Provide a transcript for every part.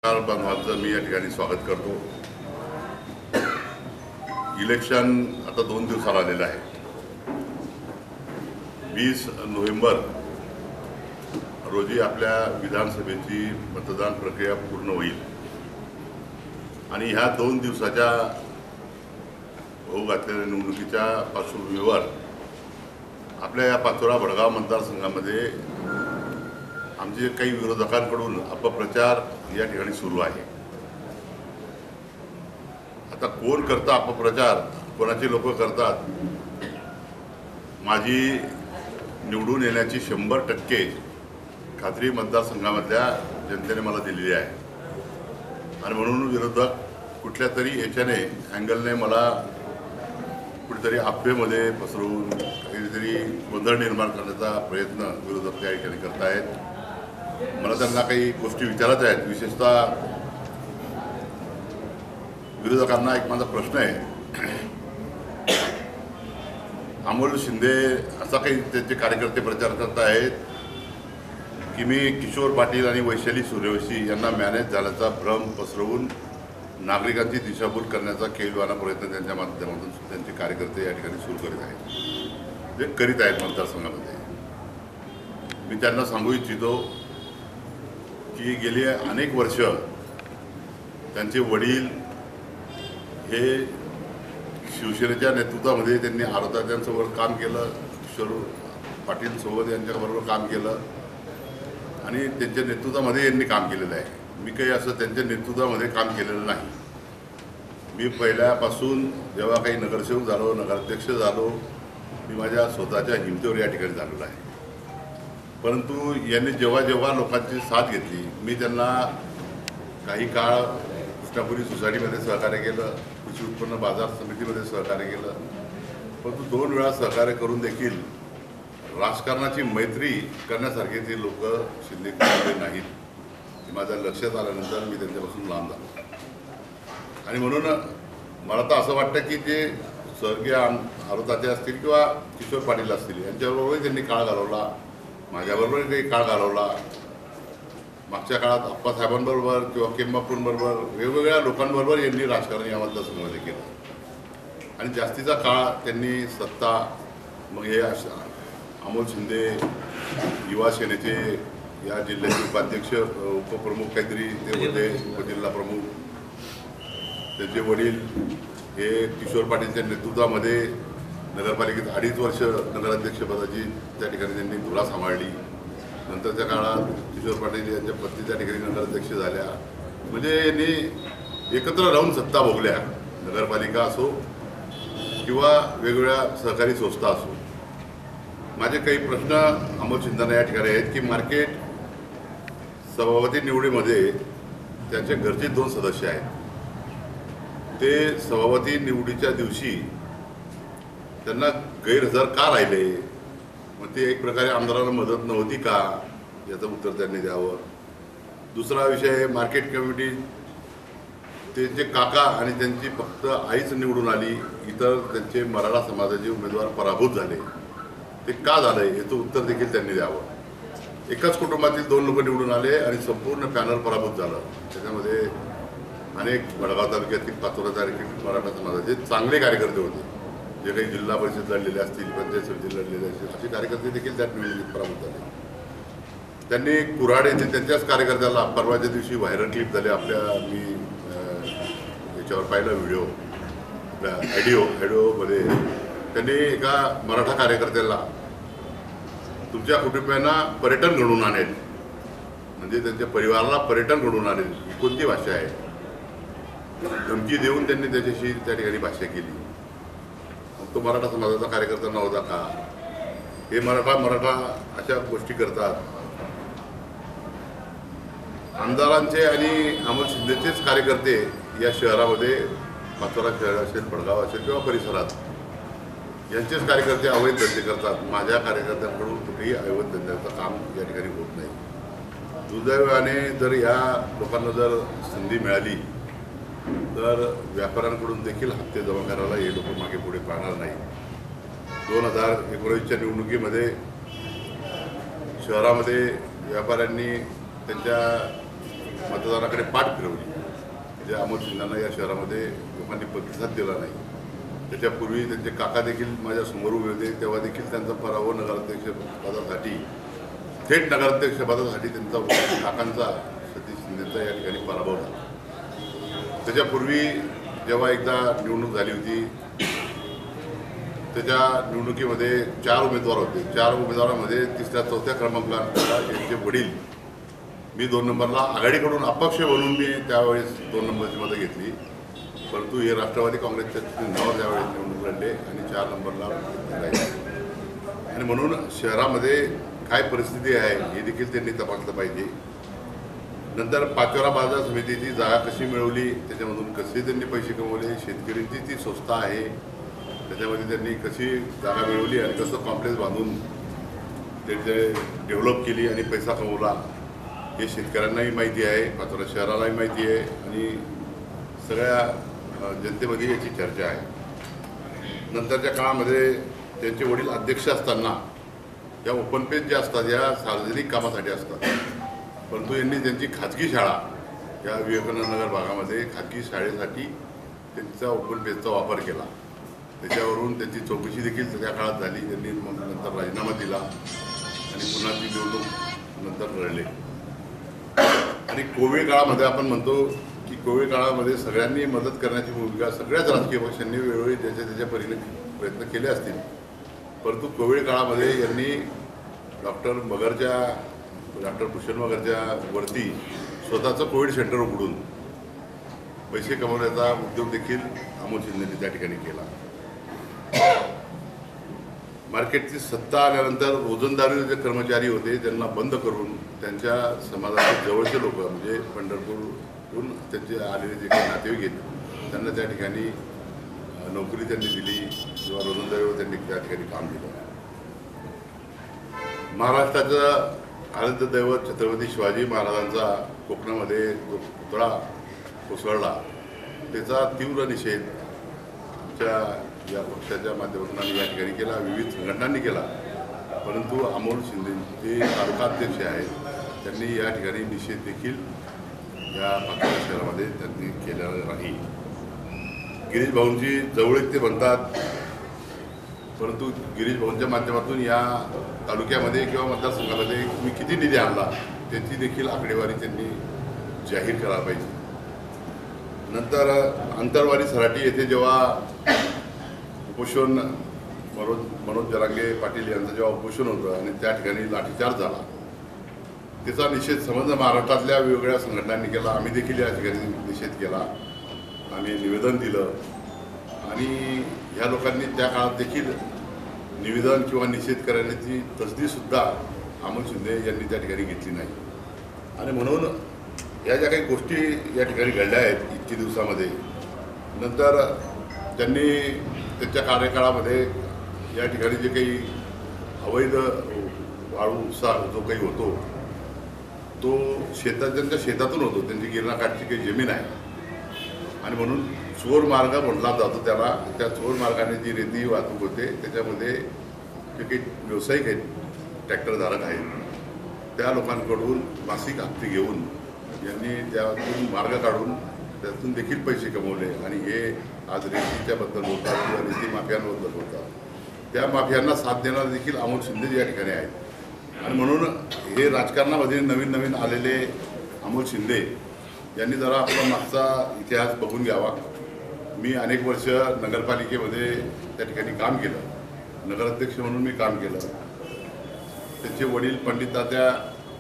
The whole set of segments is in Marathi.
बांधवांचं मी या ठिकाणी स्वागत करतो। इलेक्शन आता 2 दिवसाला आलेलं आहे। 20 नोव्हेंबर रोजी आपल्या विधानसभेची मतदान प्रक्रिया पूर्ण होईल आणि ह्या 2 दिवसाच्या होऊ घातलेल्या निवडणुकीच्या पार्श्वभूमीवर आपल्या या पाचोरा भडगाव मतदारसंघामध्ये आमचे काही विरोधकांकडून अपप्रचार या ठिकाणी सुरू आहे। आता कोण करतं अपप्रचार, कोणाचे लोक करतात, माझी निवडून येण्याची 100% खात्री मतदारसंघामधल्या जनतेने मला दिलेली आहे आणि म्हणून विरोधक कुठल्या तरी याच्याने अँगलने मला कुठेतरी अफवेमध्ये पसरवून काहीतरी गोंधळ निर्माण करण्याचा प्रयत्न विरोधक त्या ठिकाणी करत आहेत। मला त्यांना काही गोष्टी विचारायच्या आहेत। विशेषतः विरोधकांना एक माझा प्रश्न आहे, अमोल शिंदे असा काही त्यांचे कार्यकर्ते प्रचार करत आहेत की मी किशोर पाटील आणि वैशाली सूर्यवंशी यांना मॅनेज झाल्याचा भ्रम पसरवून नागरिकांची दिशाभूल करण्याचा केविलवाणा प्रयत्न त्यांच्या माध्यमातून त्यांचे कार्यकर्ते या ठिकाणी सुरू करीत आहेत, जे करीत आहेत मतदारसंघामध्ये। मी त्यांना सांगू इच्छितो की गेली अनेक वर्ष त्यांचे वडील हे शिवसेनेच्या नेतृत्वामध्ये त्यांनी आरोग्यांसोबत काम केलं, किशोर पाटील सोबत यांच्याबरोबर काम केलं आणि त्यांच्या नेतृत्वामध्ये यांनी काम केलेलं आहे। मी काही असं त्यांच्या नेतृत्वामध्ये काम केलेलं नाही। मी पहिल्यापासून जेव्हा काही नगरसेवक झालो, नगराध्यक्ष झालो, मी माझ्या स्वतःच्या हिमतीवर या ठिकाणी झालेलो आहे। परंतु यांनी जेव्हा जेव्हा लोकांची साथ घेतली, मी त्यांना काही काळ कृष्णापुरी सोसायटीमध्ये सहकार्य केलं, कृषी उत्पन्न बाजार समितीमध्ये सहकार्य केलं, परंतु 2 वेळा सहकार्य करून देखील राजकारणाची मैत्री करण्यासारखे ते लोक शिंदे नाहीत। माझ्या लक्षात आल्यानंतर मी त्यांच्यापासून लांब झालो आणि म्हणून मला तर असं वाटतं की ते स्वर्गीय आरोताचे असतील किंवा किशोर पाटील असतील यांच्याबरोबरही त्यांनी काळ घालवला, माझ्याबरोबर काही काळ घालवला। मागच्या काळात अप्पासाहेबांबरोबर किंवा केंबापूरबरोबर वेगवेगळ्या लोकांबरोबर यांनी राजकारण या मतदारसंघामध्ये केलं आणि जास्तीचा काळ त्यांनी सत्ता, मग हे अमोल शिंदे युवा सेनेचे या जिल्ह्याचे उपाध्यक्ष उपप्रमुख काहीतरी ते होते, उपजिल्हा प्रमुख, त्यांचे वडील हे किशोर पाटीलच्या नेतृत्वामध्ये नगरपालिकेत 2.5 वर्ष नगराध्यक्षपदाची त्या ठिकाणी त्यांनी धुरा सांभाळली। नंतरच्या काळात किशोर पाटील यांच्या पत्नी त्या ठिकाणी नगराध्यक्ष झाल्या। म्हणजे यांनी एकत्र राहून सत्ता भोगल्या, नगरपालिका असो किंवा वेगवेगळ्या सहकारी संस्था असो। माझे काही प्रश्न अमोल शिंदेंना या ठिकाणी आहेत की मार्केट सभापती निवडीमध्ये त्यांचे घरचे 2 सदस्य आहेत, ते सभापती निवडीच्या दिवशी त्यांना गैरहजर का राहिले? मग ते एक प्रकारे आमदारांना मदत नव्हती का, याचं उत्तर त्यांनी द्यावं। दुसरा विषय, मार्केट कमिटी त्यांचे काका आणि त्यांची फक्त आईच निवडून आली, इतर त्यांचे मराठा समाजाचे उमेदवार पराभूत झाले, ते का झालं याचं उत्तर देखील त्यांनी द्यावं। एकाच कुटुंबातील 2 लोक निवडून आले आणि संपूर्ण पॅनल पराभूत झालं। त्याच्यामध्ये अनेक भडगाव तालुक्यातील, पाचोरा तालुक्यातील मराठा समाजाचे चांगले कार्यकर्ते होते, जे काही जिल्हा परिषद लढलेले असतील, पंचायत समिती लढलेले असतील, असे कार्यकर्ते देखील त्यात निवडणुकीत पराभूत झाले। त्यांनी कुऱ्हाड येथे त्यांच्याच कार्यकर्त्याला परवाच्या दिवशी व्हायरल क्लिप झाले, आपल्या मी याच्यावर पाहिला व्हिडिओ, आपल्या ऑडिओमध्ये त्यांनी एका मराठा कार्यकर्त्याला तुमच्या कुटुंबियांना पर्यटन घडवून आणेल, म्हणजे त्यांच्या परिवाराला पर्यटन घडवून आणेल, ही कोणती भाषा आहे? धमकी देऊन त्यांनी त्याच्याशी त्या ठिकाणी भाषा केली। तो मराठा समाजाचा कार्यकर्ता नव्हता का? हे मराठा अशा गोष्टी करतात। आमदारांचे आणि अमोल शिंदेचेच कार्यकर्ते या शहरामध्ये, पाचोरा शहर असेल, भडगाव असेल किंवा परिसरात, यांचेच कार्यकर्ते अवैध धंदे करतात। माझ्या कार्यकर्त्यांकडून कुठेही अवैध धंद्याचं काम या ठिकाणी होत नाही। दुर्दैवाने जर या लोकांना जर संधी मिळाली तर व्यापाऱ्यांकडून देखील हप्ते जमा करायला हे लोक मागे पुढे पाहणार नाही। 2019च्या निवडणुकीमध्ये शहरामध्ये व्यापाऱ्यांनी त्यांच्या मतदाराकडे पाठ फिरवली. जे अमोल शिंदेंना या शहरामध्ये लोकांनी प्रतिसाद दिला नाही. त्याच्यापूर्वी त्यांचे काका देखील माझ्या समोर उभे होते, तेव्हा देखील त्यांचा पराभव नगराध्यक्ष पदासाठी, थेट नगराध्यक्ष पदासाठी त्यांचा काकांचा सतीश शिंदेचा या ठिकाणी पराभव झाला. त्याच्यापूर्वी जेव्हा एकदा निवडणूक झाली होती, त्याच्या निवडणुकीमध्ये 4 उमेदवार होते. 4 उमेदवारांमध्ये 3ऱ्या-4थ्या क्रमांकाला यांचे वडील, मी 2 नंबरला आघाडीकडून अपक्ष म्हणून मी त्यावेळेस 2 नंबरची मतं घेतली. परंतु हे राष्ट्रवादी काँग्रेसच्या चिन्हावर त्यावेळेस निवडणूक लढले आणि 4 नंबरला राहिले. आणि म्हणून शहरामध्ये काय परिस्थिती आहे हे देखील त्यांनी तपासलं पाहिजे. नंतर पाचोरा बाजार समितीची जागा कशी मिळवली, त्याच्यामधून कसे त्यांनी पैसे कमवले, शेतकऱ्यांची ती संस्था आहे त्याच्यामध्ये त्यांनी कशी जागा मिळवली आणि कसं कॉम्प्लेक्स बांधून त्याचे डेव्हलप केली आणि पैसा कमवला हे शेतकऱ्यांनाही माहिती आहे, पाचोरा शहरालाही माहिती आहे आणि सगळ्या जनतेमध्ये याची चर्चा आहे. नंतरच्या काळामध्ये त्यांचे वडील अध्यक्ष असताना या ओपन पेज ज्या असतात या सार्वजनिक कामासाठी असतात. परंतु यांनी त्यांची खाजगी शाळा या विवेकानंद नगर भागामध्ये खाजगी शाळेसाठी त्यांचा ओपन पेजचा वापर केला. त्याच्यावरून त्यांची चौकशी देखील त्या काळात झाली. त्यांनी मग नंतर राजीनामा दिला आणि पुन्हा ती निवडणूक नंतर लढले. आणि कोविड काळामध्ये आपण म्हणतो की कोविड काळामध्ये सगळ्यांनी मदत करण्याची भूमिका सगळ्याच राजकीय पक्षांनी वेळोवेळी त्याच्या परीने प्रयत्न केले असतील. परंतु कोविड काळामध्ये यांनी डॉक्टर भूषण मगरच्या वरती स्वतःचं कोविड सेंटर उघडून पैसे कमवण्याचा उद्योग देखील अमोल शिंदेंनी त्या ठिकाणी केला. मार्केटची सत्ता आल्यानंतर रोजंदारी जे कर्मचारी होते त्यांना बंद करून त्यांच्या समाजाचे जवळचे लोक म्हणजे पंढरपूरहून त्यांचे आलेले जे काही नातेवाईक आहेत त्यांना त्या ठिकाणी नोकरी त्यांनी दिली किंवा रोजंदारीवर त्यांनी त्या ठिकाणी काम दिलं. महाराष्ट्राचं आराध्य दैवत छत्रपती शिवाजी महाराजांचा कोकणामध्ये जो पुतळा कोसळला त्याचा तीव्र निषेध आमच्या या पक्षाच्या माध्यमातून आम्ही या ठिकाणी केला, विविध संघटनांनी केला. परंतु अमोल शिंदे जे तालुकाध्यक्ष आहेत त्यांनी या ठिकाणी निषेध देखील या पाचोरा शहरामध्ये त्यांनी केलेला नाही. गिरीश भाऊंची जवळीक ते म्हणतात, परंतु गिरीश भाऊंच्या माध्यमातून या तालुक्यामध्ये किंवा मतदारसंघामध्ये तुम्ही किती निधी आणला त्याची देखील आकडेवारी त्यांनी जाहीर करायला पाहिजे. नंतर अंतरवाली सराटी येथे जेव्हा उपोषण मनोज जरांगे पाटील यांचं जेव्हा उपोषण होतं आणि त्या ठिकाणी लाठीचार्ज झाला त्याचा निषेध समज महाराष्ट्रातल्या वेगवेगळ्या संघटनांनी केला. आम्ही देखील या ठिकाणी निषेध केला, आम्ही निवेदन दिलं आणि ह्या लोकांनी त्या काळात देखील निवेदन किंवा निषेध करण्याची तसदीसुद्धा अमोल शिंदे यांनी त्या ठिकाणी घेतली नाही. आणि म्हणून या ज्या काही गोष्टी या ठिकाणी घडल्या आहेत इतकी दिवसामध्ये, नंतर त्यांनी त्यांच्या कार्यकाळामध्ये या ठिकाणी जे काही अवैध वाळू उपसा जो काही होतो तो त्यांच्या शेतातून होतो. त्यांची गिरणाकाठची काही जमीन आहे आणि म्हणून चोर मार्ग म्हटला जातो त्याला. त्या चोर मार्गाने जी रेती वाहतूक होते त्याच्यामध्ये जे काही व्यावसायिक आहेत, ट्रॅक्टरधारक आहेत, त्या लोकांकडून मासिक हप्ते घेऊन यांनी त्यातून मार्ग काढून त्यातून देखील पैसे कमवले. आणि हे आज रेतीच्याबद्दल बोलतात किंवा रेती माफियांबद्दल बोलतात. त्या माफियांना साथ देणारे देखील अमोल शिंदे या ठिकाणी आहेत. आणि म्हणून हे राजकारणामध्ये नवीन आलेले अमोल शिंदे यांनी जरा आपला मागचा इतिहास बघून घ्यावा. मी अनेक वर्ष नगरपालिकेमध्ये त्या ठिकाणी काम केलं, नगराध्यक्ष म्हणून मी काम केलं. त्यांचे वडील पंडित तात्या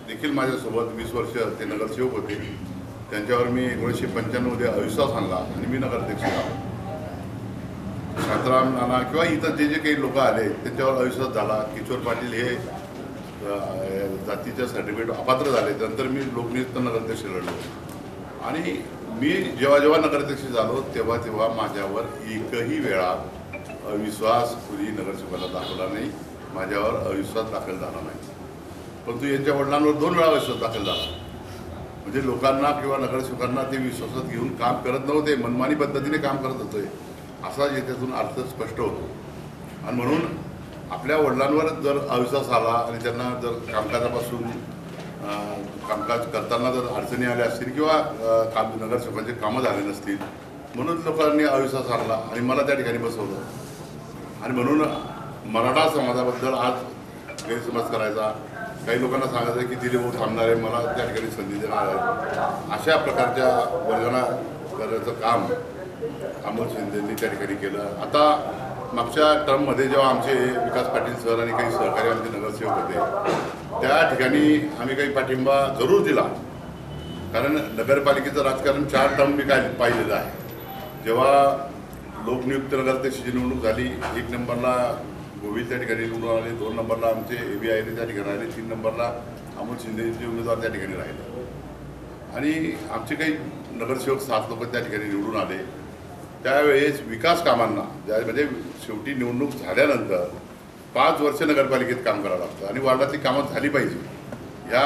देखील माझ्यासोबत 20 वर्ष ते नगरसेवक होते. त्यांच्यावर मी 1995मध्ये अविश्वास आणला आणि मी नगराध्यक्ष झालो. शांताराम नाना किंवा इतर जे काही लोक आले त्यांच्यावर अविश्वास झाला. किशोर पाटील हे जातीच्या सर्टिफिकेट अपात्र झाले. नंतर मी लोकनियुक्त नगराध्यक्ष लढलो आणि मी जेव्हा नगराध्यक्ष झालो तेव्हा माझ्यावर एकही वेळा अविश्वास कुणी नगरसेवकाला दाखवला नाही, माझ्यावर अविश्वास दाखल झाला नाही. परंतु यांच्या वडिलांवर 2 वेळा अविश्वास दाखल झाला. म्हणजे लोकांना किंवा नगरसेवकांना ते विश्वासात घेऊन काम करत नव्हते, मनमानी पद्धतीने काम करत होते असा याच्यातून अर्थ स्पष्ट होतो. आणि म्हणून आपल्या वडिलांवर जर अविश्वास आला आणि त्यांना जर कामकाजापासून कामकाज करताना जर अडचणी आल्या असतील किंवा नगरसेवकांचे कामं झाले नसतील म्हणून लोकांनी अविश्वास आणला आणि मला त्या ठिकाणी बसवलं आणि म्हणून मराठा समाजाबद्दल आज गैरसमज करायचा, काही लोकांना सांगायचं की दिलीप भाऊ थांबणार आहे, मला त्या ठिकाणी संधी देणार आहे, अशा प्रकारच्या वर्जना करायचं काम अमोल शिंदेंनी त्या ठिकाणी केलं. आता मागच्या टर्ममध्ये जेव्हा आमचे विकास पाटील सर आणि काही सहकारी आमचे नगरसेवक होते त्या ठिकाणी आम्ही काही पाठिंबा जरूर दिला, कारण नगरपालिकेचं राजकारण 4 टर्म मी काय पाहिलेलं आहे. जेव्हा लोकनियुक्त नगराध्यक्षाची निवडणूक झाली, 1 नंबरला गोविल त्या ठिकाणी निवडून आले, 2 नंबरला आमचे ABI त्या ठिकाणी राहिले, 3 नंबरला अमोल शिंदेचे उमेदवार त्या ठिकाणी राहिले आणि आमचे काही नगरसेवक 7 लोक त्या ठिकाणी निवडून आले. त्यावेळेस विकास कामांना म्हणजे शेवटी निवडणूक झाल्यानंतर 5 वर्ष नगरपालिकेत काम करावं लागतं आणि वार्डातली कामं झाली पाहिजे या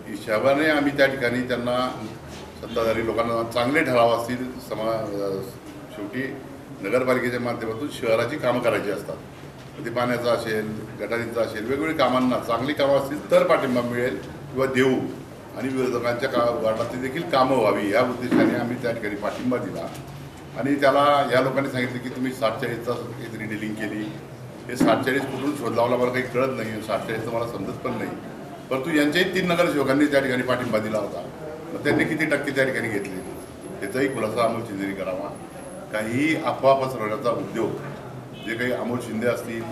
हिशोबाने आम्ही त्या ठिकाणी त्यांना सत्ताधारी लोकांना चांगले ठराव असतील शेवटी नगरपालिकेच्या माध्यमातून शहराची कामं करायची असतात, ते पाण्याचं असेल, गटारींचं असेल, वेगवेगळ्या कामांना चांगली कामं असतील तर पाठिंबा मिळेल किंवा देऊ आणि विरोधकांच्या वार्डातली देखील कामं व्हावी या उद्देशाने आम्ही त्या ठिकाणी पाठिंबा दिला. आणि त्याला या लोकांनी सांगितलं की तुम्ही 47 तास काहीतरी डिलिंग केली, हे 47 कुठून शोध लावला मला काही कळत नाही, 47 मला समजत पण नाही, परंतु यांच्याही 3 नगरसेवकांनी त्या ठिकाणी पाठिंबा दिला होता. मग त्यांनी किती टक्के त्या ठिकाणी घेतले त्याचाही खुलासा अमोल शिंदेने करावा. काही अफवा पसरवण्याचा उद्योग जे काही अमोल शिंदे असतील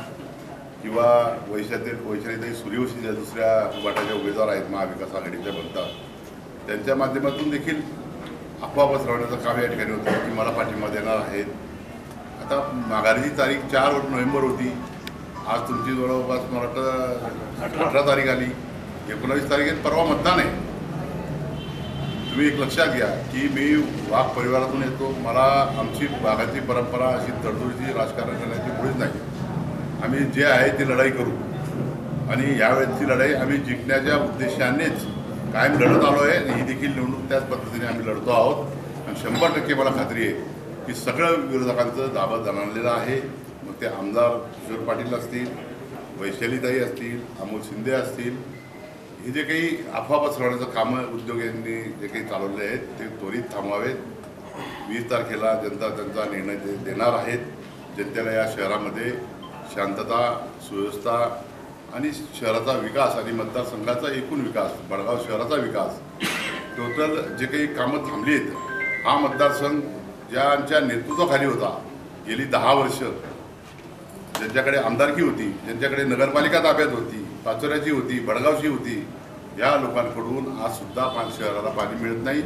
किंवा वैशालीताई सूर्यवंशी ज्या दुसऱ्या गटाच्या उमेदवार आहेत महाविकास आघाडीच्या म्हणतात, त्यांच्या माध्यमातून देखील अफवा पसरवण्याचं काम या ठिकाणी होतं की मला पाठिंबा देणार आहेत. आता माघारीची तारीख 4 नोव्हेंबर होती, आज तुमची जवळपास मला वाटतं 18 तारीख आली, 19 तारखेत परवा मतदान आहे. तुम्ही एक लक्षात घ्या की मी वाघ परिवारातून येतो, मला आमची भागाची परंपरा अशी तडजोडीची राजकारण करण्याची मुळीच नाही. आम्ही जे आहे ती लढाई करू आणि यावेळेची लढाई आम्ही जिंकण्याच्या उद्देशानेच कायम लढत आलो आहे. ही देखील निवडणूक त्याच पद्धतीने आम्ही लढतो आहोत आणि 100% मला खात्री आहे की सगळं विरोधकांचं दाबा जाणलेलं आहे. मग ते आमदार किशोर पाटील असतील, वैशालीताई असतील, अमोल शिंदे असतील, हे जे काही अफवा पसरवण्याचं कामं उद्योग यांनी जे काही चालवले आहेत ते त्वरित थांबवावेत. 20 तारखेला जनता त्यांचा निर्णय देणार आहेत. जनतेला या शहरामध्ये शांतता, सुव्यवस्था आणि शहराचा विकास आणि मतदारसंघाचा एकूण विकास, बडगाव शहराचा विकास, टोटल जे काही कामं थांबली आहेत, हा मतदारसंघ ज्यांच्या नेतृत्वाखाली होता गेली 10 वर्ष, ज्यांच्याकडे आमदारकी होती, ज्यांच्याकडे नगरपालिका ताब्यात होती, पाचोऱ्याची होती, बडगावची होती, या लोकांकडून आजसुद्धा शहराला पाणी मिळत नाही.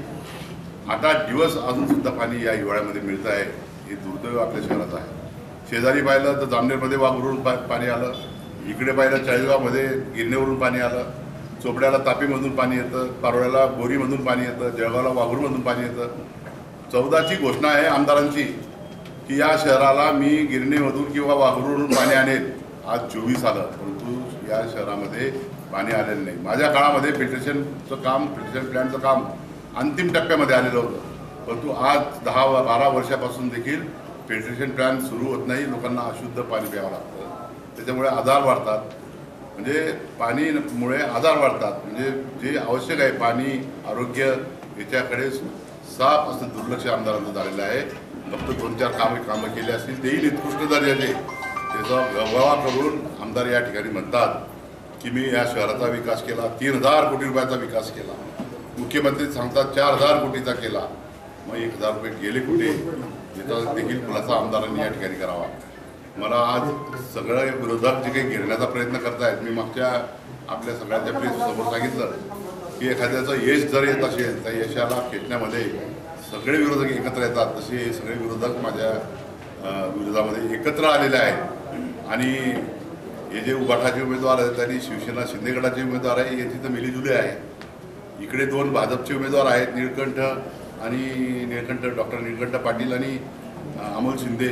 8-8 दिवस अजूनसुद्धा पाणी या हिवाळ्यामध्ये मिळतं आहे. हे दुर्दैव आपल्या शहरात आहे. शेजारी पाहिलं तर जामनेरमध्ये वाघूरून पाणी आलं, इकडे पाहिलं चाळीसगावमध्ये गिरणेवरून पाणी आलं, चोपड्याला तापीमधून पाणी येतं, पारोळ्याला बोरीमधून पाणी येतं, जळगावला वाघूरमधून पाणी येतं. 14ची घोषणा आहे आमदारांची की या शहराला मी गिरणेमधून किंवा वाघूरून पाणी आणेल. आज 24 आलं, परंतु या शहरामध्ये पाणी आलेलं नाही. माझ्या काळामध्ये फिल्ट्रेशन प्लॅनचं काम अंतिम टप्प्यामध्ये आलेलं होतं, परंतु आज 10-12 वर्षापासून देखील फिल्ट्रेशन प्लॅन सुरू होत नाही. लोकांना अशुद्ध पाणी प्यावं लागतं, त्याच्यामुळे आजार वाढतात. म्हणजे पाणीमुळे आजार वाढतात. म्हणजे जे आवश्यक आहे पाणी, आरोग्य, याच्याकडे साफ असं दुर्लक्ष आमदारांचं झालेलं आहे. फक्त 2-4 कामं केली असतील, तेही निकृष्ट दर्जाचे, त्याचा गवावा करून आमदार या ठिकाणी म्हणतात की मी या शहराचा विकास केला, 3000 कोटी रुपयाचा विकास केला. मुख्यमंत्री सांगतात 4000 कोटीचा केला. मग 1000 रुपये गेले कुठे, याचा देखील खुलासा आमदारांनी या ठिकाणी करावा. मला आज सगळे विरोधक जे काही घेण्याचा प्रयत्न करतायत, मी मागच्या आपल्या सगळ्यांच्या प्रेससमोर सांगितलं की एखाद्याचं यश जर येत असेल त्या यशाला खेचण्यामध्ये सगळे विरोधक एकत्र येतात. तसे सगळे विरोधक माझ्या विरोधामध्ये एकत्र आलेले आहेत आणि हे जे उभाटाचे उमेदवार आहेत आणि शिवसेना शिंदे गटाचे उमेदवार आहे याची तर मिलीजुली आहे. इकडे 2 भाजपचे उमेदवार आहेत, डॉक्टर निळकंठ पाटील आणि अमोल शिंदे,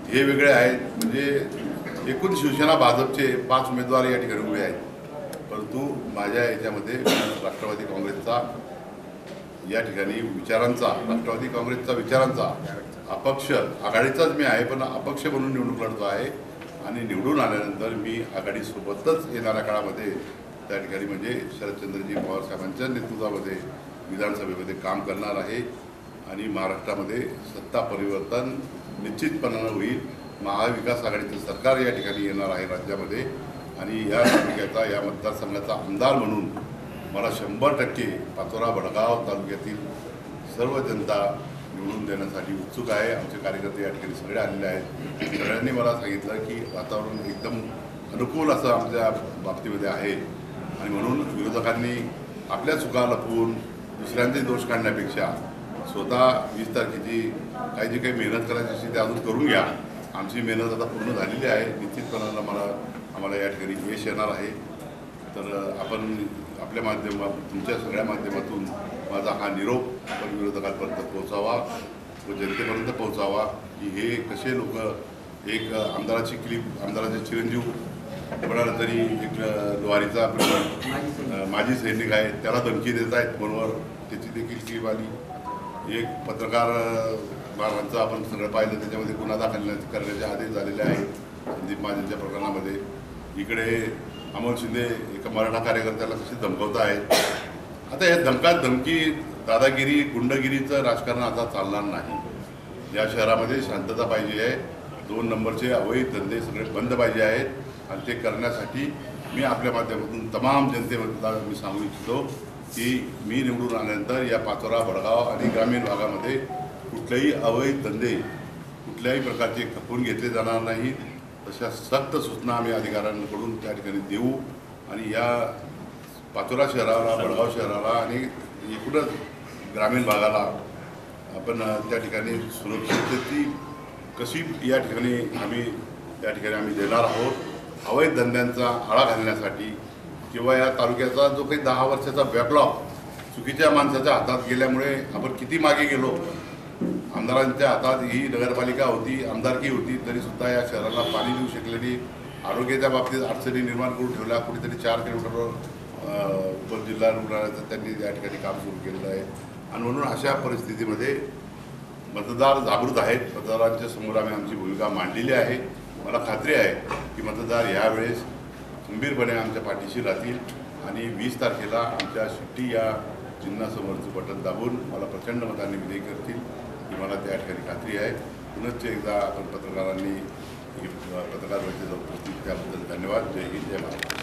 हे वेगळे आहेत. म्हणजे एकूण शिवसेना भाजपचे 5 उमेदवार या ठिकाणी उभे आहेत. परंतु माझ्या याच्यामध्ये राष्ट्रवादी काँग्रेसचा या ठिकाणी राष्ट्रवादी काँग्रेसचा विचारांचा अपक्ष आघाडीचाच मी आहे, पण अपक्ष म्हणून निवडणूक लढतो आहे आणि निवडून आल्यानंतर मी आघाडीसोबतच येणाऱ्या काळामध्ये त्या ठिकाणी म्हणजे शरदचंद्रजी पवार साहेबांच्या नेतृत्वामध्ये विधानसभेमध्ये काम करणार आहे आणि महाराष्ट्रामध्ये सत्ता परिवर्तन निश्चितपणानं होईल. महाविकास आघाडीचं सरकार या ठिकाणी येणार आहे राज्यामध्ये आणि या तालुक्याचा या मतदारसंघाचा आमदार म्हणून मला 100% पाचोरा भडगाव तालुक्यातील सर्व जनता निवडून देण्यासाठी उत्सुक आहे. आमचे कार्यकर्ते या ठिकाणी सगळे आलेले आहेत. सगळ्यांनी मला सांगितलं की वातावरण एकदम अनुकूल असं आमच्या बाबतीमध्ये आहे आणि म्हणून विरोधकांनी आपल्या चुका लपवून दुसऱ्यांचे दोष काढण्यापेक्षा स्वतः 20 तारखेची काही जी काही मेहनत करायची असेल ते अजून करून घ्या. आमची मेहनत आता पूर्ण झालेली आहे. निश्चितपणानं आम्हाला या ठिकाणी यश येणार आहे. तर आपण आपल्या माध्यमातून तुमच्या सगळ्या माध्यमातून माझा हा निरोप आपण विरोधकांपर्यंत पोहोचावा व जनतेपर्यंत पोहोचावा की हे कसे लोक एक आमदाराची क्लिप आमदाराचे चिरंजीव म्हणाल तरी एक लोहारीचा माजी सैनिक आहे त्याला धमकी देत आहेत फोनवर, त्याची देखील क्लिप आली. एक पत्रकार बाबांचं आपण सगळं पाहिलं, त्याच्यामध्ये गुन्हा दाखल करण्याचे आदेश झालेले आहेत संदीप महाजनच्या प्रकरणामध्ये. इकडे अमोल शिंदे एका मराठा कार्यकर्त्याला कशी धमकवत आहेत. आता हे धमकी दादागिरी गुंडगिरीचं राजकारण आता चालणार नाही. या शहरामध्ये शांतता पाहिजे आहे. 2 नंबरचे अवैध धंदे सगळे बंद पाहिजे आहेत आणि ते करण्यासाठी मी आपल्या माध्यमातून तमाम जनतेला मी सांगू इच्छितो की मी निवडून आल्यानंतर या पाचोरा भडगाव आणि ग्रामीण भागामध्ये कुठलेही अवैध धंदे कुठल्याही प्रकारचे खपवून घेतले जाणार नाहीत. तशा सक्त सूचना आम्ही अधिकाऱ्यांकडून त्या ठिकाणी देऊ आणि या पाचोरा शहराला भडगाव शहराला आणि एकूणच ग्रामीण भागाला आपण त्या ठिकाणी सुरक्षिततेची कशी या ठिकाणी आम्ही देणार आहोत. अवैध धंद्यांचा आळा घालण्यासाठी किंवा या तालुक्याचा जो काही 10 वर्षाचा बॅकलॉग चुकीच्या माणसाच्या हातात गेल्यामुळे आपण किती मागे गेलो. आमदारांच्या हातात ही नगरपालिका होती, आमदारकी होती, तरीसुद्धा या शहराला पाणी देऊ शकलेली. आरोग्याच्या बाबतीत अडचणी निर्माण करून ठेवल्या. कुठेतरी 4 किलोमीटरवर उपजिल्हा रुग्णालयाचं त्यांनी या ठिकाणी काम सुरू केलेलं आहे आणि म्हणून अशा परिस्थितीमध्ये मतदार जागृत आहेत. मतदारांच्या समोर आम्ही आमची भूमिका मांडलेली आहे. मला खात्री आहे की मतदार यावेळेस खंबीरपणे आमच्या पाठीशी राहतील आणि 20 तारखेला आमच्या शिट्टी या चिन्हासमोरचं बटन दाबून मला प्रचंड मतांनी विजयी करतील ही मला त्या ठिकाणी खात्री आहे. पुनश्च एकदा आपण पत्रकार परिषदेला उपस्थित त्याबद्दल धन्यवाद. जय हिंद, जय महाराष्ट्र.